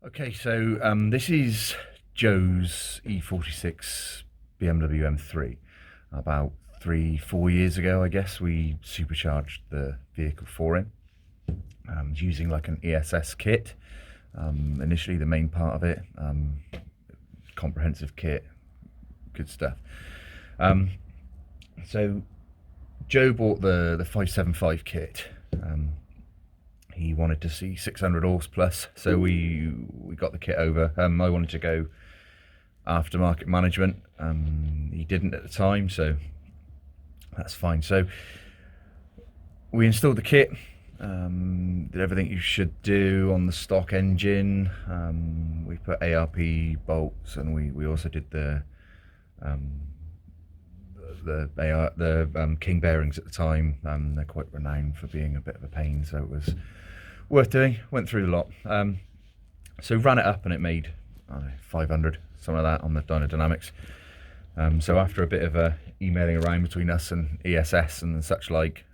Okay, so this is Joe's E46 BMW M3. About 3-4 years ago, I guess, we supercharged the vehicle for him, using like an ESS kit. Initially, the main part of it, comprehensive kit, good stuff. So Joe bought the 575 kit. He wanted to see 600 horse plus, so we got the kit over. I wanted to go aftermarket management. He didn't at the time, so that's fine. So we installed the kit, did everything you should do on the stock engine. We put ARP bolts, and we also did the King bearings at the time. They're quite renowned for being a bit of a pain, so it was worth doing. Went through the lot. So ran it up, and it made, I don't know, 500, something like that, on the Dyno-Dynamics. So after a bit of emailing around between us and ESS and such like,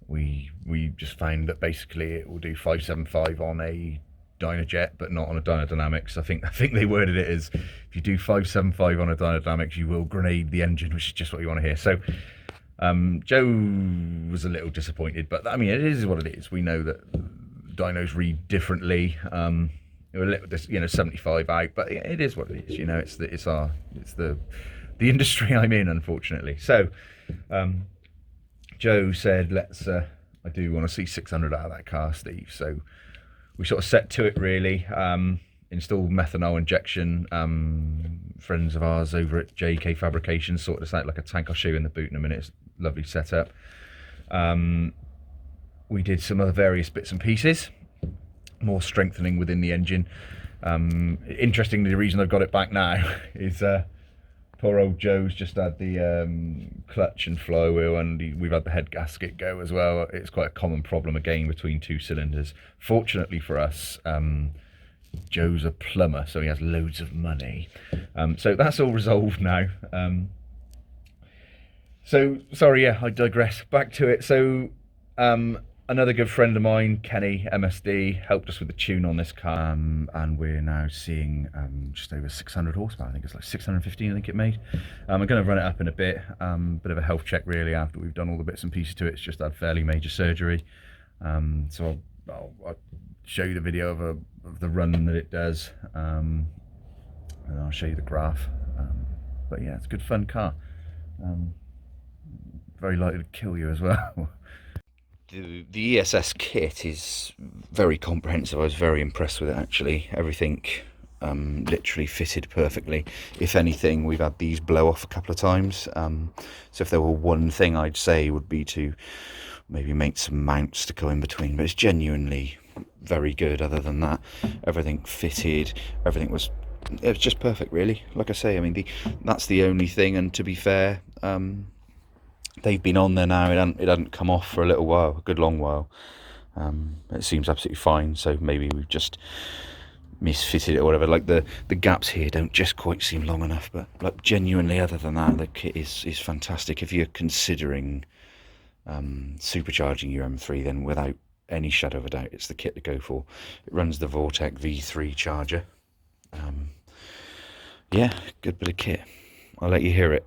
we just found that basically it will do 575 on a Dynojet, but not on a Dyno-Dynamics. I think they worded it as, if you do 575 on a Dyno-Dynamics, you will grenade the engine, which is just what you want to hear. So Joe was a little disappointed, but I mean, it is what it is. We know that dynos read differently. We're a little, 75 out, but it is what it is. It's the industry I'm in, unfortunately. So Joe said, I do want to see 600 out of that car, Steve. So we sort of set to it, really. Installed methanol injection. Friends of ours over at JK Fabrications sorted us out like a tank. I'll show you in the boot in a minute. It's a lovely setup. We did some other various bits and pieces, more strengthening within the engine. Interestingly, the reason I've got it back now is poor old Joe's just had the clutch and flywheel, and we've had the head gasket go as well. It's quite a common problem again between two cylinders. Fortunately for us, Joe's a plumber, so he has loads of money. So that's all resolved now. So sorry, yeah, I digress. Back to it. So another good friend of mine, Kenny MSD, helped us with the tune on this car, and we're now seeing just over 600 horsepower. I think it's like 615, I think it made. I'm going to run it up in a bit. Bit of a health check really after we've done all the bits and pieces to it. It's just had fairly major surgery. So I'll show you the video of the run that it does, and I'll show you the graph. But yeah, it's a good fun car. Very likely to kill you as well. The ESS kit is very comprehensive. I was very impressed with it, actually. Everything literally fitted perfectly. If anything, we've had these blow off a couple of times. So if there were one thing I'd say, would be to maybe make some mounts to go in between, but it's genuinely very good. Other than that, everything fitted, it was just perfect, really. Like I say, I mean, that's the only thing, and to be fair, they've been on there now. It hadn't come off for a little while, a good long while. It seems absolutely fine, so maybe we've just misfitted it or whatever. Like the gaps here don't just quite seem long enough, but like genuinely, other than that, the kit is fantastic. If you're considering supercharging your M3, then without any shadow of a doubt, it's the kit to go for. It runs the Vortec V3 charger. Yeah, good bit of kit. I'll let you hear it.